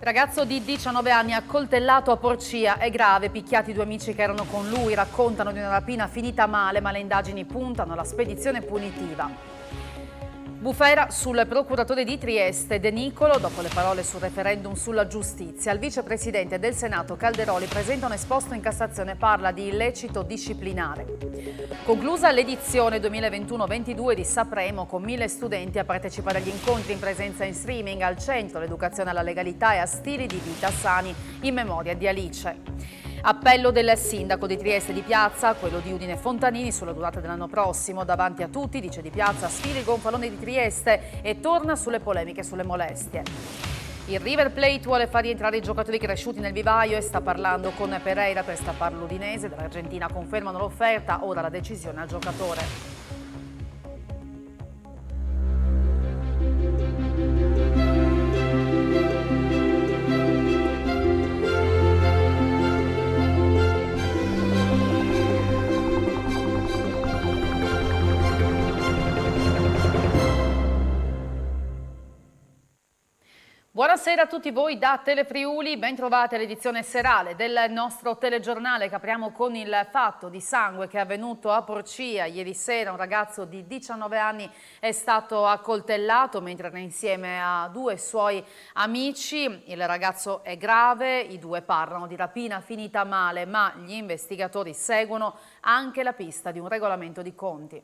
Ragazzo di 19 anni accoltellato a Porcia, è grave, picchiati due amici che erano con lui, raccontano di una rapina finita male, ma le indagini puntano alla spedizione punitiva. Bufera sul procuratore di Trieste, De Nicolo, dopo le parole sul referendum sulla giustizia. Il vicepresidente del Senato Calderoli presenta un esposto in Cassazione, parla di illecito disciplinare. Conclusa l'edizione 2021-22 di Sapremo, con 1000 studenti a partecipare agli incontri in presenza in streaming, al centro l'educazione alla legalità e a stili di vita sani in memoria di Alice. Appello del sindaco di Trieste Di Piazza, quello di Udine Fontanini, sulla durata dell'anno prossimo. Davanti a tutti, dice Di Piazza, sfida il gonfalone di Trieste e torna sulle polemiche sulle molestie. Il River Plate vuole far rientrare i giocatori cresciuti nel vivaio e sta parlando con Pereira per stappare l'Udinese. Dall'Argentina confermano l'offerta, ora la decisione al giocatore. Buonasera a tutti voi da Telefriuli, ben trovati all'edizione serale del nostro telegiornale che apriamo con il fatto di sangue che è avvenuto a Porcia. Ieri sera un ragazzo di 19 anni è stato accoltellato mentre era insieme a due suoi amici. Il ragazzo è grave, i due parlano di rapina finita male, ma gli investigatori seguono anche la pista di un regolamento di conti.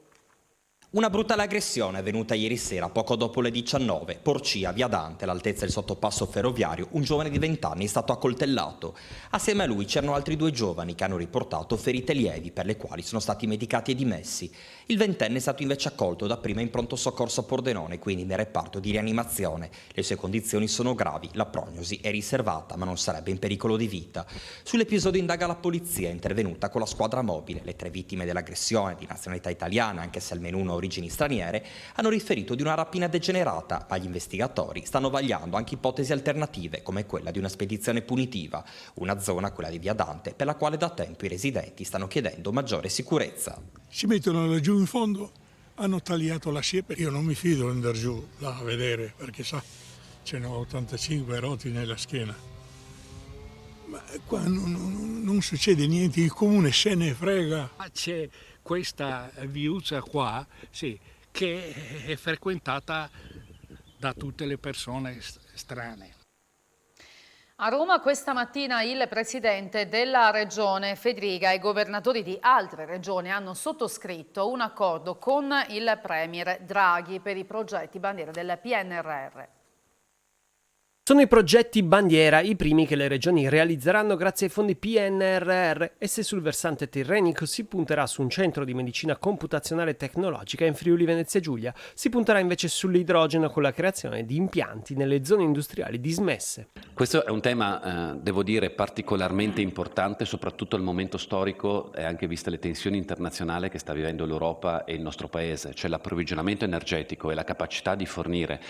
Una brutale aggressione è avvenuta ieri sera, poco dopo le 19, Porcia, via Dante, all'altezza del sottopasso ferroviario. Un giovane di 20 anni è stato accoltellato. Assieme a lui c'erano altri due giovani che hanno riportato ferite lievi, per le quali sono stati medicati e dimessi. Il ventenne è stato invece accolto dapprima in pronto soccorso a Pordenone, quindi nel reparto di rianimazione. Le sue condizioni sono gravi, la prognosi è riservata, ma non sarebbe in pericolo di vita. Sull'episodio indaga la polizia, è intervenuta con la squadra mobile. Le 3 vittime dell'aggressione, di nazionalità italiana, anche se almeno uno origini straniere, hanno riferito di una rapina degenerata, ma gli investigatori stanno vagliando anche ipotesi alternative come quella di una spedizione punitiva, una zona, quella di via Dante, per la quale da tempo i residenti stanno chiedendo maggiore sicurezza. Si mettono laggiù in fondo, hanno tagliato la siepe, io non mi fido di andare giù là a vedere perché sa, ce ne ho 85 roti nella schiena. Ma qua non succede niente, il comune se ne frega. C'è questa viuzza qua, sì, che è frequentata da tutte le persone strane. A Roma questa mattina il presidente della regione Fedriga e i governatori di altre regioni hanno sottoscritto un accordo con il premier Draghi per i progetti bandiera del PNRR. Sono i progetti bandiera, i primi che le regioni realizzeranno grazie ai fondi PNRR, e se sul versante tirrenico si punterà su un centro di medicina computazionale tecnologica in Friuli Venezia Giulia, si punterà invece sull'idrogeno con la creazione di impianti nelle zone industriali dismesse. Questo è un tema, devo dire, particolarmente importante, soprattutto al momento storico e anche viste le tensioni internazionali che sta vivendo l'Europa e il nostro Paese, cioè l'approvvigionamento energetico e la capacità di fornire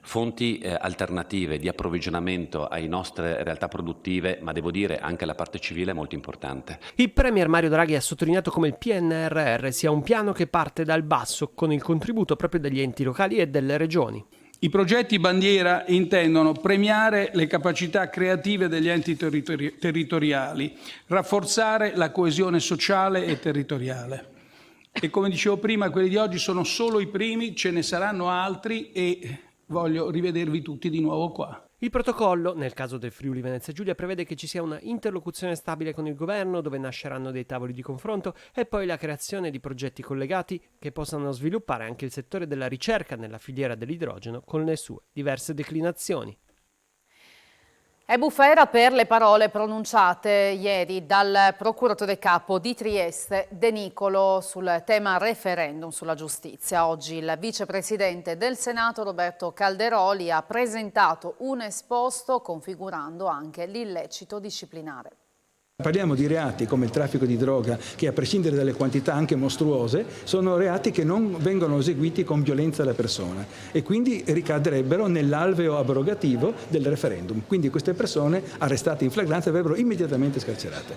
fonti alternative di approvvigionamento alle nostre realtà produttive, ma devo dire anche alla parte civile, è molto importante. Il premier Mario Draghi ha sottolineato come il PNRR sia un piano che parte dal basso, con il contributo proprio degli enti locali e delle regioni. I progetti bandiera intendono premiare le capacità creative degli enti territoriali, rafforzare la coesione sociale e territoriale. E come dicevo prima, quelli di oggi sono solo i primi, ce ne saranno altri e voglio rivedervi tutti di nuovo qua. Il protocollo, nel caso del Friuli Venezia Giulia, prevede che ci sia una interlocuzione stabile con il governo, dove nasceranno dei tavoli di confronto, e poi la creazione di progetti collegati che possano sviluppare anche il settore della ricerca nella filiera dell'idrogeno con le sue diverse declinazioni. È bufera per le parole pronunciate ieri dal procuratore capo di Trieste, De Nicolo, sul tema referendum sulla giustizia. Oggi il vicepresidente del Senato, Roberto Calderoli, ha presentato un esposto configurando anche l'illecito disciplinare. Parliamo di reati come il traffico di droga che, a prescindere dalle quantità anche mostruose, sono reati che non vengono eseguiti con violenza alla persona e quindi ricadrebbero nell'alveo abrogativo del referendum. Quindi queste persone arrestate in flagranza verrebbero immediatamente scarcerate.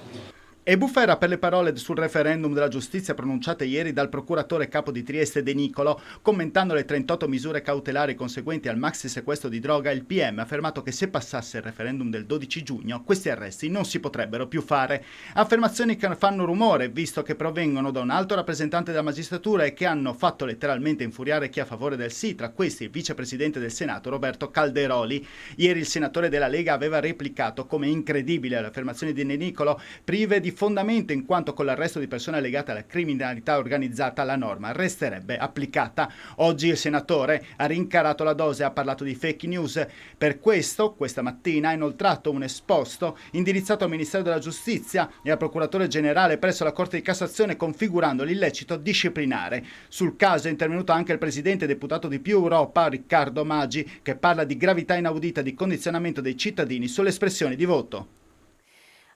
E bufera per le parole sul referendum della giustizia pronunciate ieri dal procuratore capo di Trieste De Nicolo. Commentando le 38 misure cautelari conseguenti al maxi sequestro di droga, il PM ha affermato che se passasse il referendum del 12 giugno questi arresti non si potrebbero più fare. Affermazioni che fanno rumore, visto che provengono da un alto rappresentante della magistratura e che hanno fatto letteralmente infuriare chi è a favore del sì, tra questi il vicepresidente del Senato Roberto Calderoli. Ieri il senatore della Lega aveva replicato come incredibile le affermazioni di De Nicolo, prive di fondamento, in quanto con l'arresto di persone legate alla criminalità organizzata la norma resterebbe applicata. Oggi il senatore ha rincarato la dose e ha parlato di fake news. Per questo, questa mattina ha inoltrato un esposto indirizzato al Ministero della Giustizia e al Procuratore Generale presso la Corte di Cassazione, configurando l'illecito disciplinare. Sul caso è intervenuto anche il presidente deputato di Più Europa, Riccardo Maggi, che parla di gravità inaudita di condizionamento dei cittadini sulle espressioni di voto.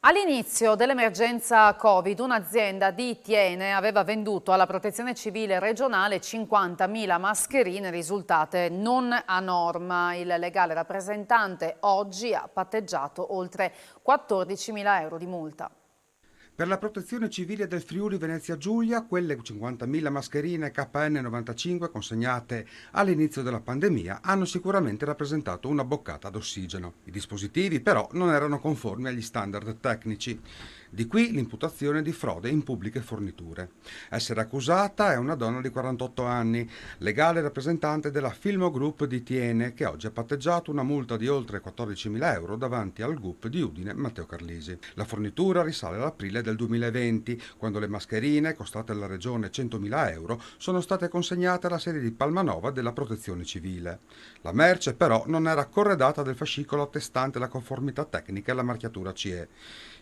All'inizio dell'emergenza Covid, un'azienda di Tiene aveva venduto alla Protezione Civile regionale 50.000 mascherine risultate non a norma. Il legale rappresentante oggi ha patteggiato oltre 14.000 euro di multa. Per la Protezione Civile del Friuli Venezia Giulia, quelle 50.000 mascherine KN95 consegnate all'inizio della pandemia hanno sicuramente rappresentato una boccata d'ossigeno. I dispositivi però non erano conformi agli standard tecnici. Di qui l'imputazione di frode in pubbliche forniture. Essere accusata è una donna di 48 anni, legale rappresentante della Filmo Group di Tiene, che oggi ha patteggiato una multa di oltre 14.000 euro davanti al GUP di Udine Matteo Carlisi. La fornitura risale all'aprile del 2020, quando le mascherine, costate alla regione 100.000 euro, sono state consegnate alla sede di Palmanova della Protezione Civile. La merce però non era corredata del fascicolo attestante la conformità tecnica e la marchiatura CE.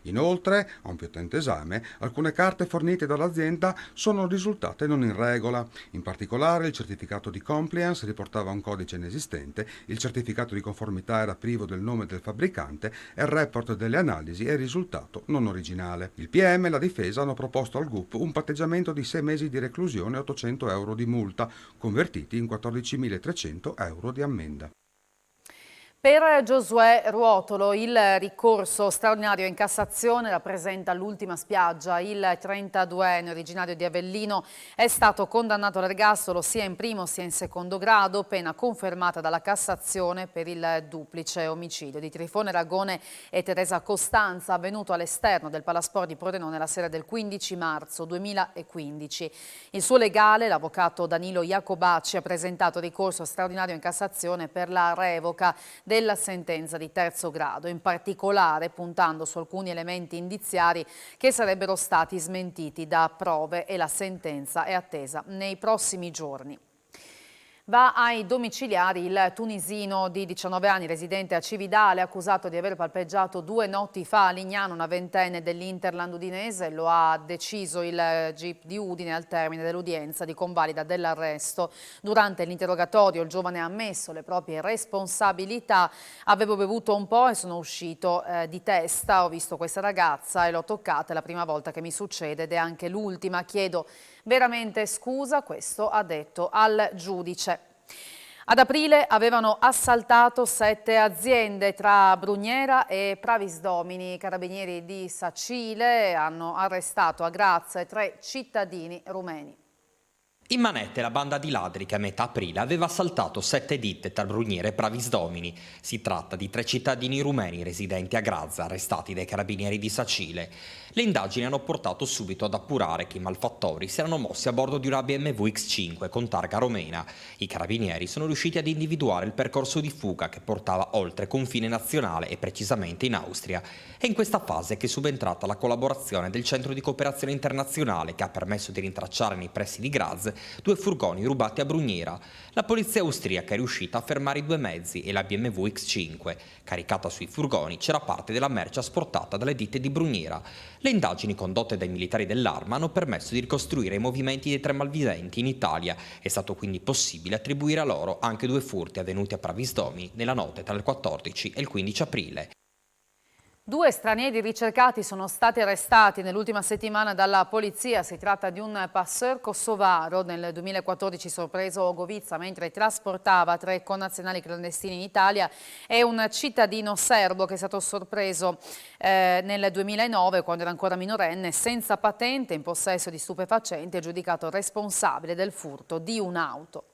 Inoltre, a un più attento esame, alcune carte fornite dall'azienda sono risultate non in regola. In particolare, il certificato di compliance riportava un codice inesistente, il certificato di conformità era privo del nome del fabbricante e il report delle analisi è risultato non originale. Il PM e la difesa hanno proposto al GUP un patteggiamento di 6 mesi di reclusione e 800 euro di multa, convertiti in 14.300 euro di ammenda. Per Giosuè Ruotolo il ricorso straordinario in Cassazione rappresenta l'ultima spiaggia. Il 32enne originario di Avellino è stato condannato all'ergastolo sia in primo sia in secondo grado, pena confermata dalla Cassazione per il duplice omicidio di Trifone Ragone e Teresa Costanza, avvenuto all'esterno del Palasport di Pordenone la sera del 15 marzo 2015. Il suo legale, l'avvocato Danilo Iacobacci, ha presentato ricorso straordinario in Cassazione per la revoca della sentenza di terzo grado, in particolare puntando su alcuni elementi indiziari che sarebbero stati smentiti da prove, e la sentenza è attesa nei prossimi giorni. Va ai domiciliari il tunisino di 19 anni residente a Cividale, accusato di aver palpeggiato 2 notti fa a Lignano una ventenne dell'Interland udinese. Lo ha deciso il GIP di Udine al termine dell'udienza di convalida dell'arresto. Durante l'interrogatorio il giovane ha ammesso le proprie responsabilità. Avevo bevuto un po' e sono uscito di testa, ho visto questa ragazza e l'ho toccata, è la prima volta che mi succede ed è anche l'ultima. Chiedo veramente scusa, questo ha detto al giudice. Ad aprile avevano assaltato 7 aziende tra Brugnera e Pravisdomini. I carabinieri di Sacile hanno arrestato a Grazia 3 cittadini rumeni. In manette la banda di ladri che a metà aprile aveva assaltato 7 ditte tra Brugnera e Pravisdomini. Si tratta di 3 cittadini rumeni residenti a Grazia, arrestati dai carabinieri di Sacile. Le indagini hanno portato subito ad appurare che i malfattori si erano mossi a bordo di una BMW X5 con targa romena. I carabinieri sono riusciti ad individuare il percorso di fuga che portava oltre confine nazionale e precisamente in Austria. È in questa fase che è subentrata la collaborazione del Centro di Cooperazione Internazionale, che ha permesso di rintracciare nei pressi di Graz 2 furgoni rubati a Brugnera. La polizia austriaca è riuscita a fermare i 2 mezzi e la BMW X5. Caricata sui furgoni c'era parte della merce asportata dalle ditte di Brugnera. Le indagini condotte dai militari dell'arma hanno permesso di ricostruire i movimenti dei 3 malviventi in Italia. È stato quindi possibile attribuire a loro anche 2 furti avvenuti a Pravisdomini nella notte tra il 14 e il 15 aprile. 2 stranieri ricercati sono stati arrestati nell'ultima settimana dalla polizia. Si tratta di un passeur kosovaro, nel 2014 sorpreso a Ogovizza mentre trasportava 3 connazionali clandestini in Italia, e un cittadino serbo che è stato sorpreso nel 2009 quando era ancora minorenne, senza patente, in possesso di stupefacenti e giudicato responsabile del furto di un'auto.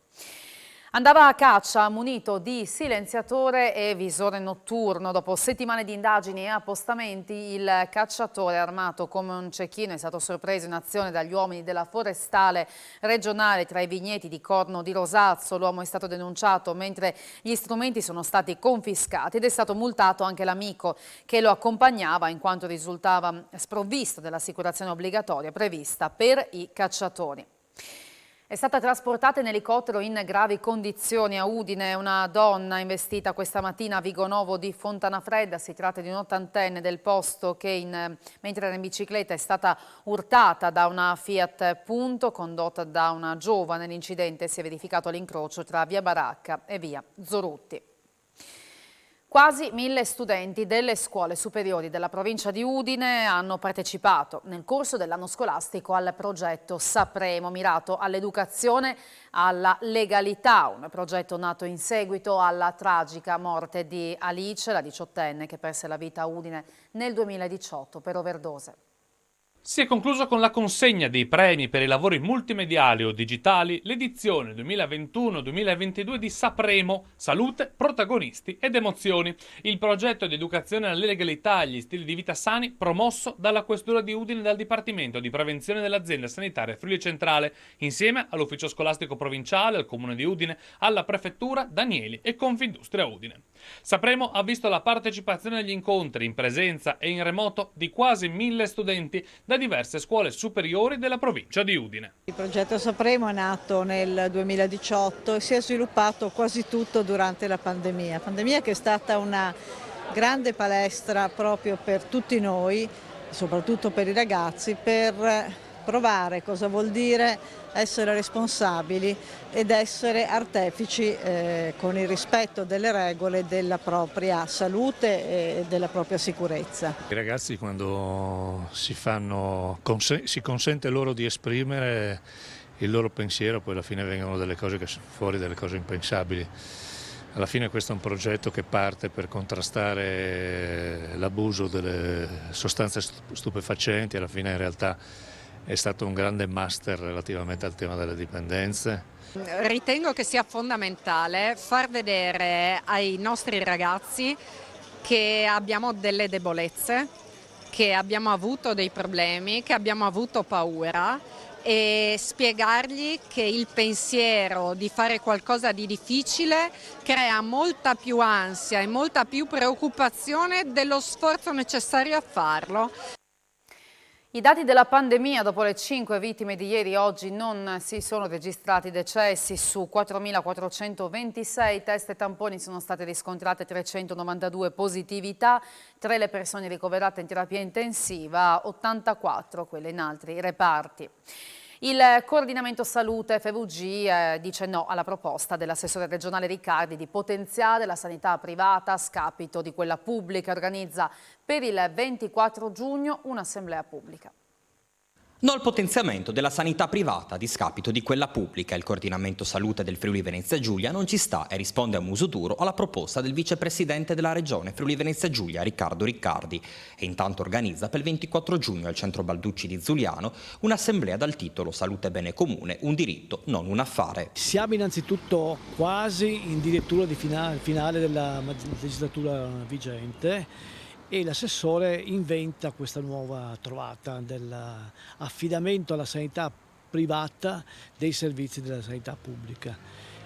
Andava a caccia munito di silenziatore e visore notturno. Dopo settimane di indagini e appostamenti, il cacciatore armato come un cecchino è stato sorpreso in azione dagli uomini della forestale regionale tra i vigneti di Corno di Rosazzo. L'uomo è stato denunciato mentre gli strumenti sono stati confiscati ed è stato multato anche l'amico che lo accompagnava in quanto risultava sprovvisto dell'assicurazione obbligatoria prevista per i cacciatori. È stata trasportata in elicottero in gravi condizioni a Udine una donna investita questa mattina a Vigonovo di Fontanafredda. Si tratta di un80enne del posto che mentre era in bicicletta è stata urtata da una Fiat Punto condotta da una giovane. L'incidente si è verificato all'incrocio tra via Baracca e via Zorutti. Quasi 1000 studenti delle scuole superiori della provincia di Udine hanno partecipato nel corso dell'anno scolastico al progetto Sapremo, mirato all'educazione alla legalità, un progetto nato in seguito alla tragica morte di Alice, la 18enne che perse la vita a Udine nel 2018 per overdose. Si è concluso con la consegna dei premi per i lavori multimediali o digitali l'edizione 2021-2022 di Sapremo, Salute, Protagonisti ed Emozioni, il progetto di educazione alla legalità e agli stili di vita sani promosso dalla Questura di Udine e dal Dipartimento di Prevenzione dell'Azienda Sanitaria Friuli Centrale, insieme all'Ufficio Scolastico Provinciale, al Comune di Udine, alla Prefettura, Danieli e Confindustria Udine. Sapremo ha visto la partecipazione agli incontri in presenza e in remoto di quasi 1000 studenti da diverse scuole superiori della provincia di Udine. Il progetto Sapremo è nato nel 2018 e si è sviluppato quasi tutto durante la pandemia che è stata una grande palestra proprio per tutti noi, soprattutto per i ragazzi, per provare cosa vuol dire essere responsabili ed essere artefici con il rispetto delle regole della propria salute e della propria sicurezza. I ragazzi quando si consente loro di esprimere il loro pensiero, poi alla fine vengono delle cose che sono fuori, delle cose impensabili. Alla fine questo è un progetto che parte per contrastare l'abuso delle sostanze stupefacenti, alla fine in realtà è stato un grande master relativamente al tema delle dipendenze. Ritengo che sia fondamentale far vedere ai nostri ragazzi che abbiamo delle debolezze, che abbiamo avuto dei problemi, che abbiamo avuto paura, e spiegargli che il pensiero di fare qualcosa di difficile crea molta più ansia e molta più preoccupazione dello sforzo necessario a farlo. I dati della pandemia: dopo le 5 vittime di ieri, oggi non si sono registrati decessi. Su 4.426 test e tamponi sono state riscontrate 392 positività, 3 le persone ricoverate in terapia intensiva, 84 quelle in altri reparti. Il coordinamento salute FVG dice no alla proposta dell'assessore regionale Riccardi di potenziare la sanità privata a scapito di quella pubblica. Organizza per il 24 giugno un'assemblea pubblica. No al potenziamento della sanità privata a discapito di quella pubblica. Il coordinamento salute del Friuli Venezia Giulia non ci sta e risponde a muso duro alla proposta del vicepresidente della regione Friuli Venezia Giulia, Riccardo Riccardi, e intanto organizza per il 24 giugno al centro Balducci di Zuliano un'assemblea dal titolo Salute Bene Comune, un diritto, non un affare. Siamo innanzitutto quasi in dirittura di finale della legislatura vigente, e l'assessore inventa questa nuova trovata dell'affidamento alla sanità privata dei servizi della sanità pubblica.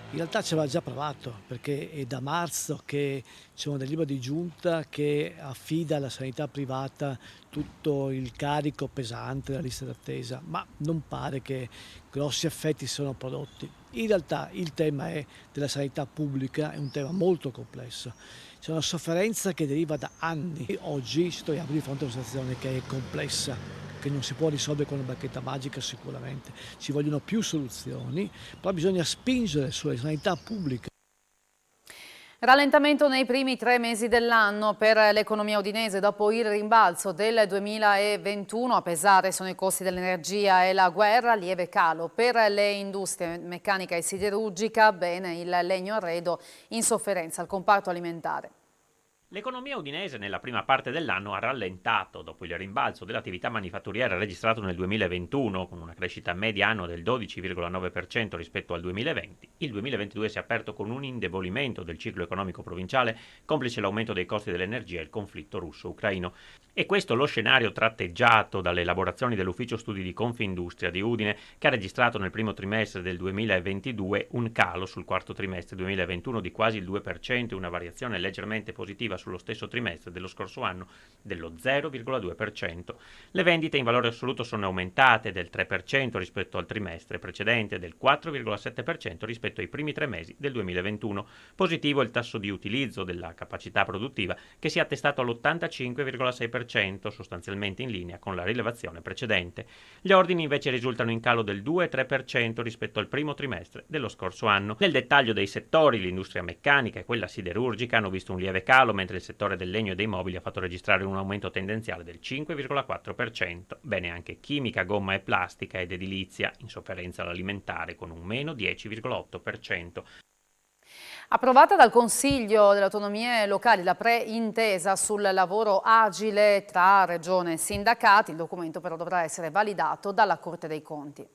In realtà ci aveva già provato, perché è da marzo che c'è una delibera di giunta che affida alla sanità privata tutto il carico pesante della lista d'attesa, ma non pare che grossi effetti siano prodotti. In realtà il tema della sanità pubblica è un tema molto complesso. C'è una sofferenza che deriva da anni. Oggi ci troviamo di fronte a una situazione che è complessa, che non si può risolvere con una bacchetta magica sicuramente. Ci vogliono più soluzioni, però bisogna spingere sulla sanità pubblica. Rallentamento nei primi 3 mesi dell'anno per l'economia udinese dopo il rimbalzo del 2021. A pesare sono i costi dell'energia e la guerra, lieve calo per le industrie meccanica e siderurgica, bene il legno arredo in sofferenza al comparto alimentare. L'economia udinese nella prima parte dell'anno ha rallentato dopo il rimbalzo dell'attività manifatturiera registrato nel 2021 con una crescita media annuo del 12,9% rispetto al 2020. Il 2022 si è aperto con un indebolimento del ciclo economico provinciale, complice l'aumento dei costi dell'energia e il conflitto russo-ucraino. E questo lo scenario tratteggiato dalle elaborazioni dell'Ufficio Studi di Confindustria di Udine, che ha registrato nel primo trimestre del 2022 un calo sul quarto trimestre 2021 di quasi il 2% e una variazione leggermente positiva sullo stesso trimestre dello scorso anno dello 0,2%. Le vendite in valore assoluto sono aumentate del 3% rispetto al trimestre precedente e del 4,7% rispetto ai primi 3 mesi del 2021. Positivo il tasso di utilizzo della capacità produttiva, che si è attestato all'85,6%, sostanzialmente in linea con la rilevazione precedente. Gli ordini invece risultano in calo del 2,3% rispetto al primo trimestre dello scorso anno. Nel dettaglio dei settori, l'industria meccanica e quella siderurgica hanno visto un lieve calo, mentre il settore del legno e dei mobili ha fatto registrare un aumento tendenziale del 5,4%. Bene anche chimica, gomma e plastica ed edilizia, in sofferenza l'alimentare con un meno 10,8%. Approvata dal Consiglio delle Autonomie Locali la preintesa sul lavoro agile tra Regione e sindacati, il documento però dovrà essere validato dalla Corte dei Conti.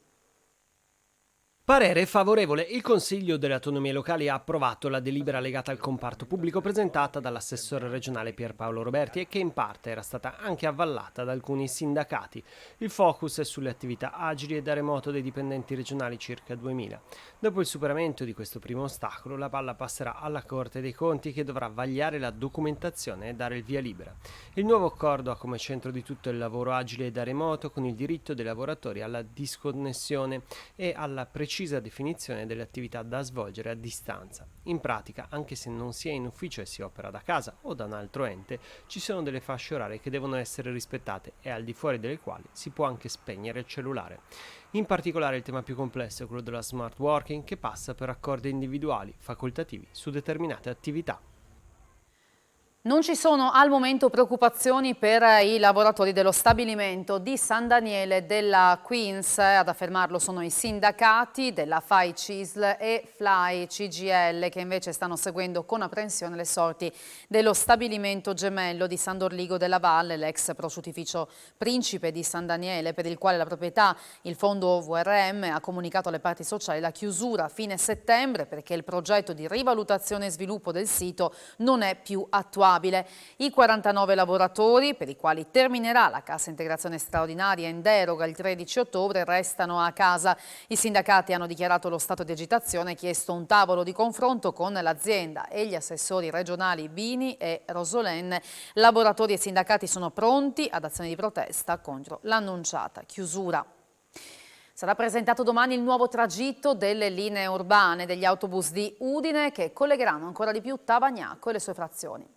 Parere favorevole. Il Consiglio delle Autonomie Locali ha approvato la delibera legata al comparto pubblico presentata dall'assessore regionale Pierpaolo Roberti e che in parte era stata anche avvallata da alcuni sindacati. Il focus è sulle attività agili e da remoto dei dipendenti regionali, circa 2000. Dopo il superamento di questo primo ostacolo, la palla passerà alla Corte dei Conti, che dovrà vagliare la documentazione e dare il via libera. Il nuovo accordo ha come centro di tutto il lavoro agile e da remoto, con il diritto dei lavoratori alla disconnessione e alla precisa definizione delle attività da svolgere a distanza. In pratica, anche se non si è in ufficio e si opera da casa o da un altro ente, ci sono delle fasce orarie che devono essere rispettate e al di fuori delle quali si può anche spegnere il cellulare. In particolare il tema più complesso è quello della smart working, che passa per accordi individuali, facoltativi, su determinate attività. Non ci sono al momento preoccupazioni per i lavoratori dello stabilimento di San Daniele della Queens. Ad affermarlo sono i sindacati della FAI CISL e FLAI CGL, che invece stanno seguendo con apprensione le sorti dello stabilimento gemello di San Dorligo della Valle, l'ex prosciuttificio Principe di San Daniele, per il quale la proprietà, il fondo VRM, ha comunicato alle parti sociali la chiusura a fine settembre perché il progetto di rivalutazione e sviluppo del sito non è più attuabile. I 49 lavoratori, per i quali terminerà la cassa integrazione straordinaria in deroga il 13 ottobre, restano a casa. I sindacati hanno dichiarato lo stato di agitazione e chiesto un tavolo di confronto con l'azienda e gli assessori regionali Bini e Rosolen. Lavoratori e sindacati sono pronti ad azioni di protesta contro l'annunciata chiusura. Sarà presentato domani il nuovo tragitto delle linee urbane degli autobus di Udine, che collegheranno ancora di più Tavagnacco e le sue frazioni.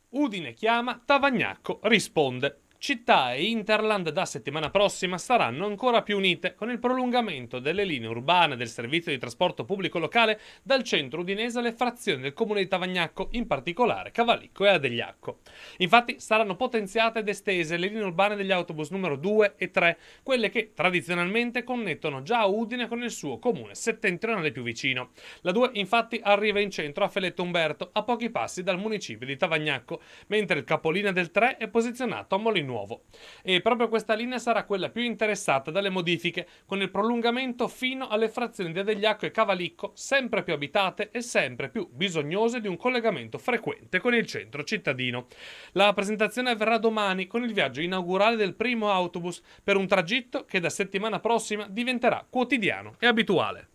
Udine chiama, Tavagnacco risponde. Città e Interland da settimana prossima saranno ancora più unite con il prolungamento delle linee urbane del servizio di trasporto pubblico locale dal centro udinese alle frazioni del comune di Tavagnacco, in particolare Cavalicco e Adegliacco. Infatti saranno potenziate ed estese le linee urbane degli autobus numero 2 e 3, quelle che tradizionalmente connettono già Udine con il suo comune settentrionale più vicino. La 2 infatti arriva in centro a Feletto Umberto, a pochi passi dal municipio di Tavagnacco, mentre il capolinea del 3 è posizionato a Molinari Nuovo. E proprio questa linea sarà quella più interessata dalle modifiche, con il prolungamento fino alle frazioni di Adegliacco e Cavalicco, sempre più abitate e sempre più bisognose di un collegamento frequente con il centro cittadino. La presentazione avverrà domani con il viaggio inaugurale del primo autobus, per un tragitto che da settimana prossima diventerà quotidiano e abituale.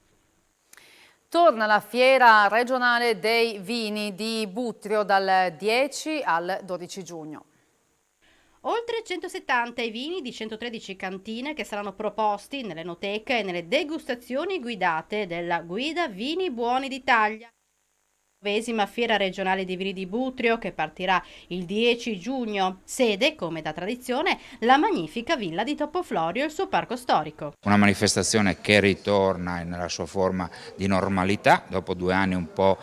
Torna la fiera regionale dei vini di Butrio dal 10 al 12 giugno. Oltre 170 i vini di 113 cantine che saranno proposti nelle enoteche e nelle degustazioni guidate della Guida Vini Buoni d'Italia. 9ª Fiera regionale dei vini di Butrio, che partirà il 10 giugno. Sede, come da tradizione, la magnifica villa di Topoflorio e il suo parco storico. Una manifestazione che ritorna nella sua forma di normalità dopo 2 anni un po'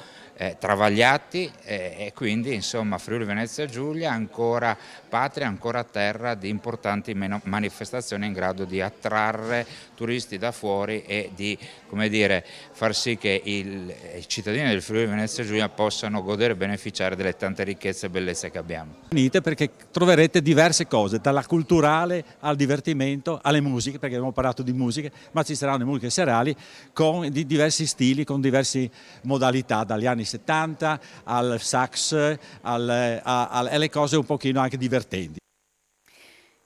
travagliati e quindi insomma Friuli Venezia Giulia ancora patria, ancora terra di importanti manifestazioni in grado di attrarre turisti da fuori e di, come dire, far sì che i cittadini del Friuli Venezia Giulia possano godere e beneficiare delle tante ricchezze e bellezze che abbiamo. Venite perché troverete diverse cose, dalla culturale al divertimento, alle musiche, perché abbiamo parlato di musiche, ma ci saranno musiche serali di diversi stili, con diverse modalità, dagli anni 70 al sax, alle cose un pochino anche divertenti.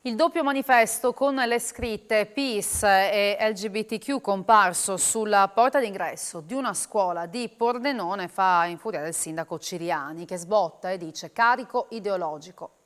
Il doppio manifesto con le scritte Peace e LGBTQ comparso sulla porta d'ingresso di una scuola di Pordenone fa infuriare il sindaco Ciriani, che sbotta e dice carico ideologico.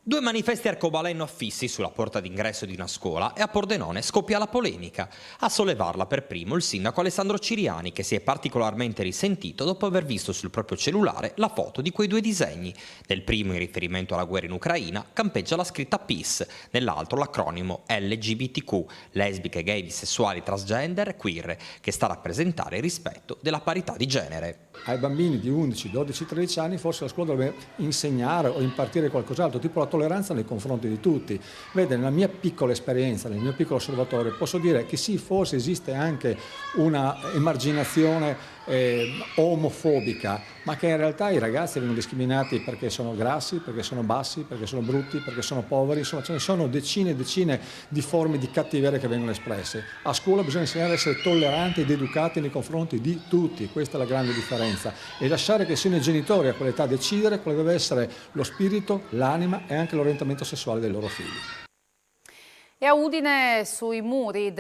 2 manifesti arcobaleno affissi sulla porta d'ingresso di una scuola e a Pordenone scoppia la polemica. A sollevarla per primo il sindaco Alessandro Ciriani, che si è particolarmente risentito dopo aver visto sul proprio cellulare la foto di quei 2 disegni. Nel primo, in riferimento alla guerra in Ucraina, campeggia la scritta Peace, nell'altro l'acronimo LGBTQ, lesbiche, gay, bisessuali, transgender, queer, che sta a rappresentare il rispetto della parità di genere. Ai bambini di 11, 12, 13 anni forse la scuola dovrebbe insegnare o impartire qualcos'altro, tipo la tolleranza nei confronti di tutti. Vede, nella mia piccola esperienza, nel mio piccolo osservatorio, posso dire che sì, forse esiste anche una emarginazione omofobica, ma che in realtà i ragazzi vengono discriminati perché sono grassi, perché sono bassi, perché sono brutti, perché sono poveri, insomma ce ne sono decine e decine di forme di cattiveria che vengono espresse. A scuola bisogna insegnare a essere tolleranti ed educati nei confronti di tutti, questa è la grande differenza, e lasciare che siano i genitori a quell'età a decidere quale deve essere lo spirito, l'anima e anche l'orientamento sessuale dei loro figli. E a Udine, sui muri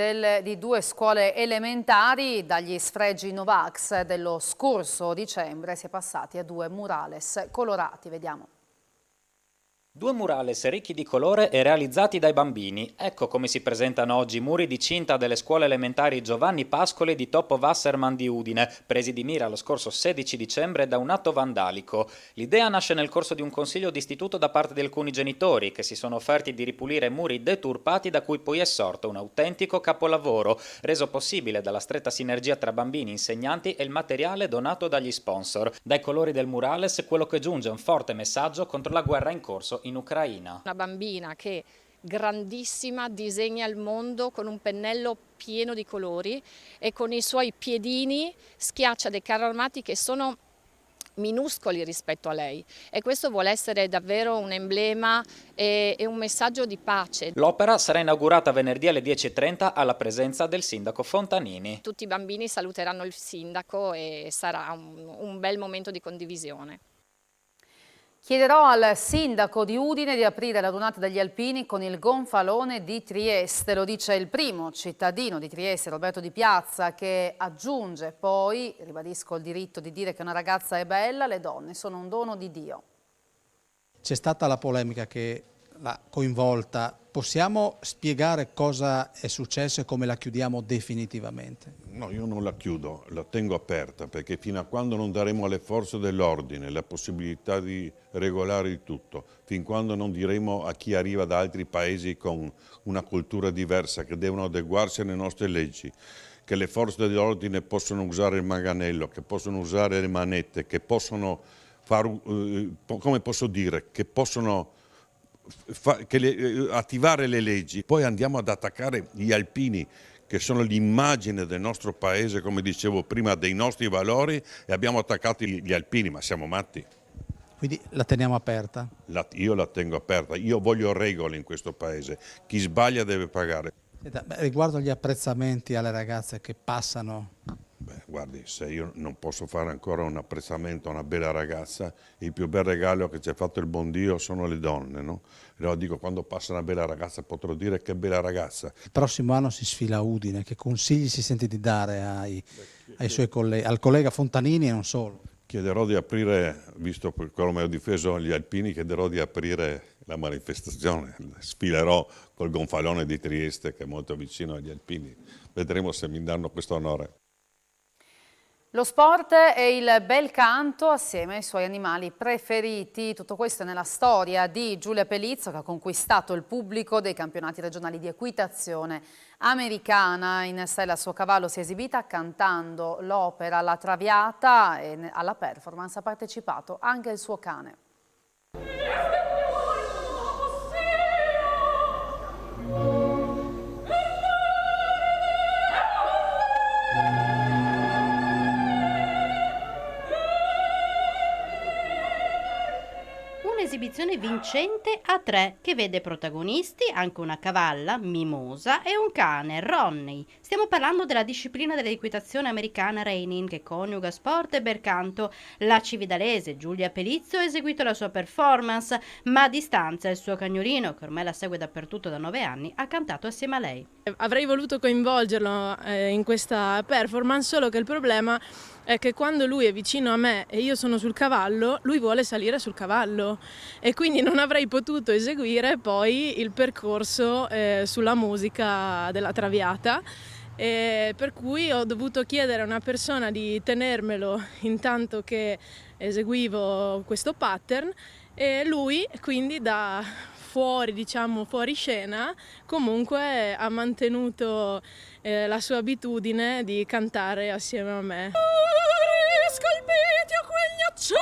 di 2 scuole elementari, dagli sfregi Novax dello scorso dicembre si è passati a 2 murales colorati. Vediamo. 2 murales ricchi di colore e realizzati dai bambini. Ecco come si presentano oggi i muri di cinta delle scuole elementari Giovanni Pascoli di Topo Wasserman di Udine, presi di mira lo scorso 16 dicembre da un atto vandalico. L'idea nasce nel corso di un consiglio d'istituto da parte di alcuni genitori che si sono offerti di ripulire muri deturpati, da cui poi è sorto un autentico capolavoro, reso possibile dalla stretta sinergia tra bambini, insegnanti e il materiale donato dagli sponsor. Dai colori del murales quello che giunge è un forte messaggio contro la guerra in corso in Ucraina. Una bambina che grandissima disegna il mondo con un pennello pieno di colori e con i suoi piedini schiaccia dei carri armati che sono minuscoli rispetto a lei, e questo vuole essere davvero un emblema e un messaggio di pace. L'opera sarà inaugurata venerdì alle 10:30 alla presenza del sindaco Fontanini. Tutti i bambini saluteranno il sindaco e sarà un bel momento di condivisione. Chiederò al sindaco di Udine di aprire la donata degli alpini con il gonfalone di Trieste, lo dice il primo cittadino di Trieste, Roberto Di Piazza, che aggiunge poi: ribadisco il diritto di dire che una ragazza è bella, le donne sono un dono di Dio. C'è stata la polemica che l'ha coinvolta, possiamo spiegare cosa è successo e come la chiudiamo definitivamente? No, io non la chiudo, la tengo aperta, perché fino a quando non daremo alle forze dell'ordine la possibilità di regolare il tutto, fin quando non diremo a chi arriva da altri paesi con una cultura diversa che devono adeguarsi alle nostre leggi, che le forze dell'ordine possono usare il manganello, che possono usare le manette, che possono fare, come posso dire, che possono attivare le leggi, poi andiamo ad attaccare gli alpini, che sono l'immagine del nostro paese, come dicevo prima, dei nostri valori, e abbiamo attaccato gli alpini, ma siamo matti. Quindi la teniamo aperta? Io la tengo aperta, io voglio regole in questo paese, chi sbaglia deve pagare. Riguardo agli apprezzamenti alle ragazze che passano... Beh, guardi, se io non posso fare ancora un apprezzamento a una bella ragazza, il più bel regalo che ci ha fatto il buon Dio sono le donne, no? Allora dico, quando passa una bella ragazza potrò dire che bella ragazza. Il prossimo anno si sfila a Udine, che consigli si sente di dare ai suoi colleghi, al collega Fontanini e non solo? Chiederò di aprire, visto per come ho difeso gli alpini, chiederò di aprire la manifestazione, sfilerò col gonfalone di Trieste che è molto vicino agli alpini, vedremo se mi danno questo onore. Lo sport e il bel canto assieme ai suoi animali preferiti, tutto questo è nella storia di Giulia Pelizzo, che ha conquistato il pubblico dei campionati regionali di equitazione americana. In sella al suo cavallo si è esibita cantando l'opera La Traviata e alla performance ha partecipato anche il suo cane. Un'esibizione vincente a 3 che vede protagonisti anche una cavalla, Mimosa, e un cane, Ronnie. Stiamo parlando della disciplina dell'equitazione americana reining che coniuga sport e bel canto. La cividalese Giulia Pelizzo ha eseguito la sua performance, ma a distanza il suo cagnolino, che ormai la segue dappertutto da 9 anni, ha cantato assieme a lei. Avrei voluto coinvolgerlo in questa performance, solo che il problema è che quando lui è vicino a me e io sono sul cavallo, lui vuole salire sul cavallo e quindi non avrei potuto eseguire poi il percorso sulla musica della Traviata, per cui ho dovuto chiedere a una persona di tenermelo intanto che eseguivo questo pattern, e lui quindi da fuori, diciamo fuori scena, comunque ha mantenuto la sua abitudine di cantare assieme a me. Scalpiti a quegli accenti.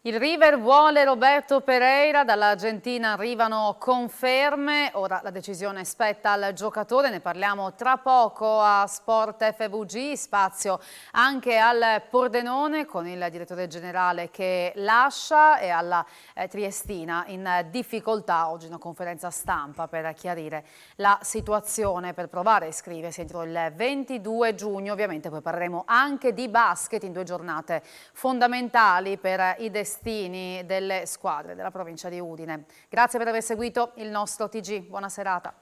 Il River vuole Roberto Pereira, dall'Argentina arrivano conferme, ora la decisione spetta al giocatore, ne parliamo tra poco a Sport FVG, spazio anche al Pordenone con il direttore generale che lascia e alla Triestina in difficoltà, oggi una conferenza stampa per chiarire la situazione, per provare a iscriversi entro il 22 giugno, ovviamente poi parleremo anche di basket in 2 giornate fondamentali per i destini delle squadre della provincia di Udine. Grazie per aver seguito il nostro TG, buona serata.